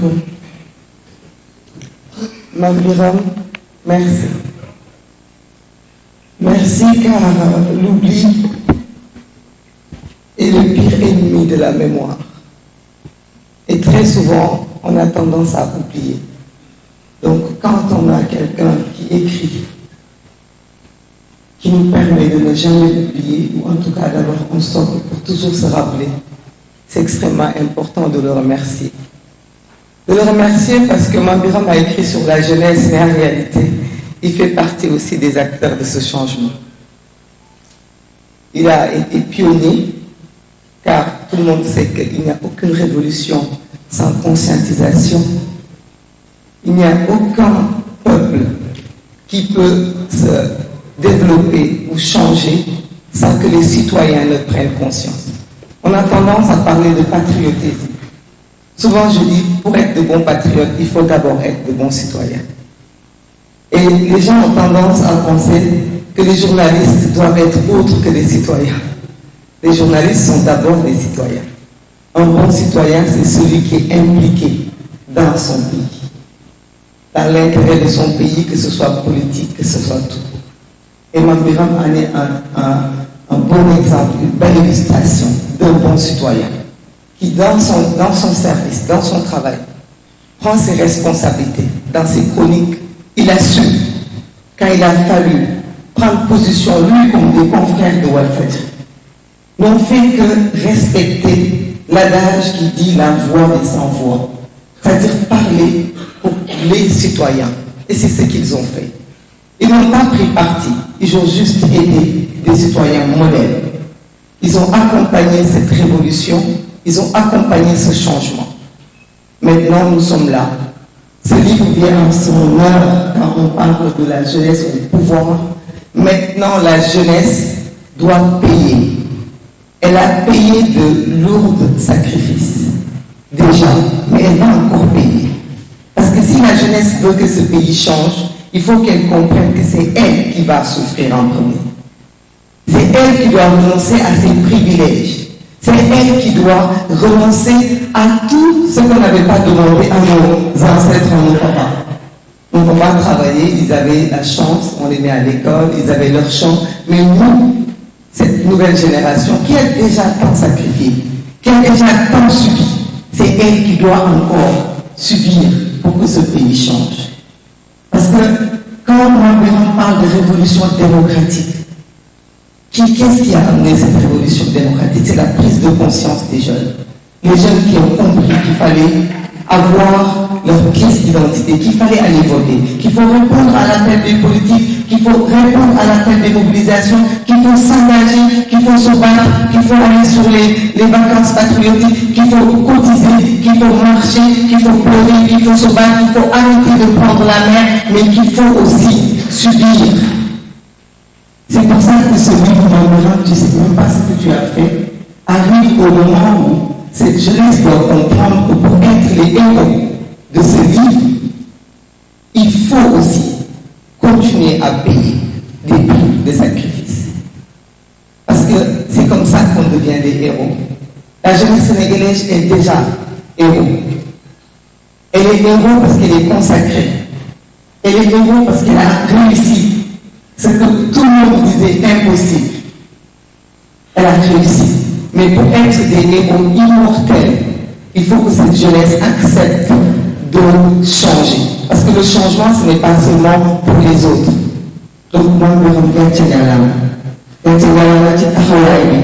micro. Mame Birame, merci. Merci car l'oubli est le pire ennemi de la mémoire. Et très souvent, on a tendance à oublier. Donc, quand on a quelqu'un qui écrit, qui nous permet de ne jamais oublier, ou en tout cas d'avoir un socle pour toujours se rappeler, c'est extrêmement important de le remercier. De le remercier parce que Mame Birame a écrit sur la jeunesse, mais en réalité, il fait partie aussi des acteurs de ce changement. Il a été pionnier, car tout le monde sait qu'il n'y a aucune révolution sans conscientisation. Il n'y a aucun peuple qui peut se développer ou changer sans que les citoyens ne prennent conscience. On a tendance à parler de patriotisme. Souvent, je dis, pour être de bons patriotes, il faut d'abord être de bons citoyens. Et les gens ont tendance à penser que les journalistes doivent être autres que les citoyens. Les journalistes sont d'abord des citoyens. Un bon citoyen, c'est celui qui est impliqué dans son pays, dans l'intérêt de son pays, que ce soit politique, que ce soit tout. Et Mame Birame en est un bon exemple, une belle illustration d'un bon citoyen qui, dans son service, dans son travail, prend ses responsabilités. Dans ses chroniques, il assume. Quand il a fallu prendre position, lui comme des confrères de Walfadjri, n'ont fait que respecter l'adage qui dit la voix des sans-voix, c'est-à-dire parler pour les citoyens. Et c'est ce qu'ils ont fait. Ils n'ont pas pris parti, ils ont juste aidé des citoyens modèles. Ils ont accompagné cette révolution, ils ont accompagné ce changement. Maintenant, nous sommes là. Ce livre vient en son heure quand on parle de la jeunesse au pouvoir. Maintenant, la jeunesse doit payer. Elle a payé de lourds sacrifices, déjà, mais elle va encore payer. Parce que si la jeunesse veut que ce pays change, il faut qu'elle comprenne que c'est elle qui va souffrir en premier. C'est elle qui doit renoncer à ses privilèges. C'est elle qui doit renoncer à tout ce qu'on n'avait pas demandé à nos ancêtres, à nos papas. Nos papas travaillaient, ils avaient la chance, on les met à l'école, ils avaient leur champ. Mais nous, cette nouvelle génération qui a déjà tant sacrifié, qui a déjà tant subi, c'est elle qui doit encore subir pour que ce pays change. Parce que quand Mame Birame parle de révolution démocratique, qu'est-ce qui a amené cette révolution démocratique? C'est la prise de conscience des jeunes. Les jeunes qui ont compris qu'il fallait avoir leur pièce d'identité, qu'il fallait aller voter, qu'il faut répondre à l'appel des politiques, qu'il faut répondre à l'appel des mobilisations, qu'il faut s'engager, qu'il faut se battre, qu'il faut aller sur les vacances patriotiques, qu'il faut cotiser, qu'il faut marcher, qu'il faut pleurer, qu'il faut se battre, qu'il faut arrêter de prendre la mer, mais qu'il faut aussi subir. C'est pour ça que ce livre, Mame Birame, tu ne sais même pas ce que tu as fait, arrive au moment où cette jeunesse doit comprendre que pour être les héros de ce livre, il faut aussi continuer à payer des prix de sacrifice. Parce que c'est comme ça qu'on devient des héros. La jeunesse sénégalaise est déjà héros. Elle est héros parce qu'elle est consacrée. Elle est héros parce qu'elle a réussi ce que tout le monde disait impossible. Elle a réussi. Mais pour être des héros immortels, il faut que cette jeunesse accepte de changer. Parce que le changement, ce n'est pas seulement pour les autres. Donc, Mame Birame, gàcce ngalaama ci taxawaay bi,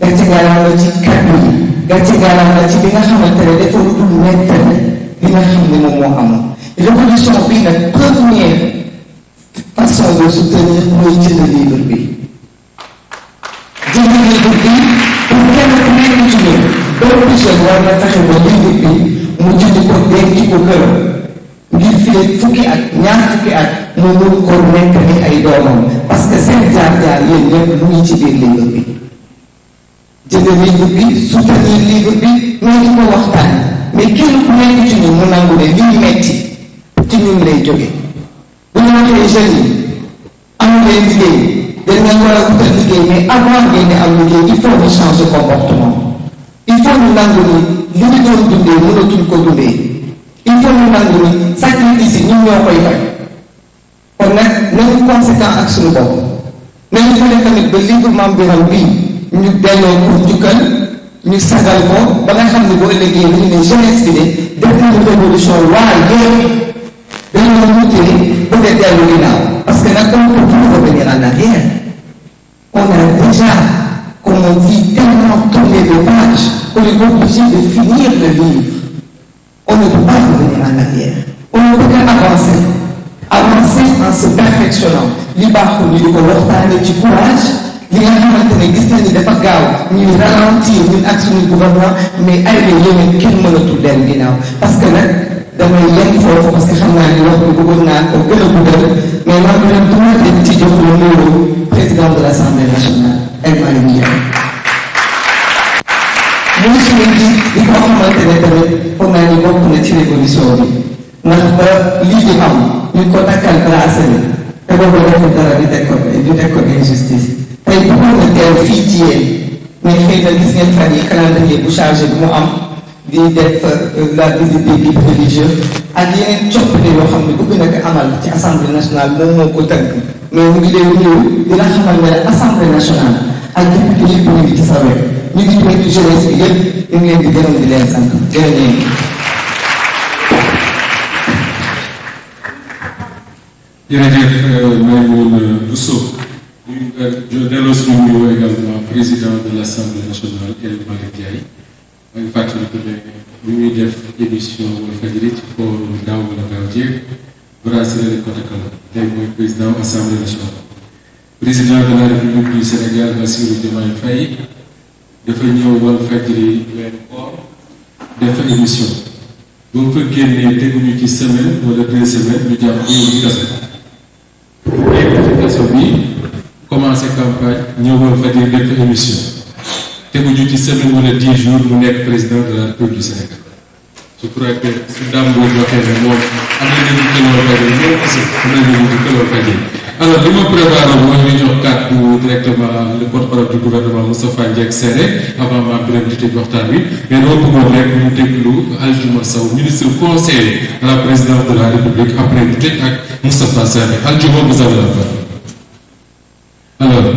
gàcce ngalaama ci kàddu yi, gàcce ngalaama ci bi nga xamante ne dafa lu dul nettali li nga xam ne moom moo amoon. Révolution bi nag première façon de soutenir mooy jënd livre bi. Jënd livre bi pour kenn ku nekk ci ñun bépp jeune war na fexe ba livre bi mu jënd ko denc ko këram ngir fii fukki at ñaar fukki at mu mun ko nekk ni ay doomam parce que seen jaar-jaar yéen ñëpp mu ngi ci biir livre bi. Jënd livre bi soutenir livre bi mais di ko waxtaan mais kenn ku nekk ci ñun mu nangu ne lii metti ci ñun lay jóge. Bu ñu waxee jeunes yi am leen liggéey dañ leen war a wutal liggéey mais avant ngeen di am liggéey il faut ñu changer comportement. Il faut ñu nangu ni li ñu doon dundee mënatuñ ko dundee. il faut ñu nangu ni sacrifice yi ñun ñoo koy fay kon nag nañu conséquent ak suñu bopp nañu fexe tamit ba livre Mame Birame bii ñu delloo ko njukkal ñu sagal ko ba nga xam ne boo ëllëgee ñu ne jeunesse bi de def nañu révolution waaye dañoo mujjee bëgg a dellu ginnaaw parce que nag on ne peut plus revenir en arrière on a déjà comme on dit tellement tourné de page qu'on est obligé de finir le livre. On ne peut pas revenir en arrière. On ne peut qu'avancer. Avancer en se perfectionnant. Li baaxul ñu di ko waxtaanee ci courage li nga xamante ne gis nañu dafa gaaw ñuy ralentir ñun ak suñu gouvernement mais ay la yéen kenn mënatul dem ginnaaw parce que nag damay yem foofu parce que xam naa ni wax bi bëggoon naa ko gën a guddal mais maa ngi leen tuuti ci jox le numéro président de l'Assemblée nationale El Malick Ndiaye. ñu suñu njiit di ko xamante ne tamit foog naa ni bokk na ci révolution bi ndax ba lii di am ñu ko takkal bracelet te boobu deful dara di teg ko injustice tey bu ko teew fii ci yéen mais xëy na gis ngeen fan yi calendrier bu chargé bi mu am di def la visite des guides religieux ak yeneen coppite yoo xam ne bëgg na ko amal ci assemblée nationale moom moo ko tënk mais mu ngi leen ñëw dina xamal ne assemblée nationale ak député yëpp ñu ngi ci sa wet ñu ngi nekk jeunesse bi yëpp ñu ngi leen di gërëm di leen sant jërëjëf. jërëjëf Maimouna Bousso ñu delloo suñu nuyoo également président de l'Assemblée nationale El Malick Ndiaye maa ngi fàttali ko ne bi muy def émission Walfadjri ci foofu daaw la gaaw jéeg bracelet lañ ko takkal tey mooy président Assemblée nationale. président de la République du Sénégal Bassirou Diomaye Faye dafa ñëw Walfadjri weeru koor def fa émission bu mu fa génnee teguñu ci semaine wala 2 semaines ñu jàpp ñu kase nekk ci kaso bi commencé campagne ñëw Walfadjri def fa émission teguñu ci semaine wala 10 jours mu nekk président de la République du Sénégal. je crois que su Dame Mbodj waxee ne moom am na ñu ci Walfadjri moom aussi am na ñu ci Walfadjri. alors li ma préparé mooy ñu jox kàddu directement le porte-parole du gouvernement Moustapha Ndiaye Séré avant Mame Birame di tëj waxtaan wi mais doo bëggoon rek ñu déglu Aldiouma Sow ministre conseiller à la présidence de la République après ñu tëj ak Moustapha Séré Aldiouma vous avez la parole alors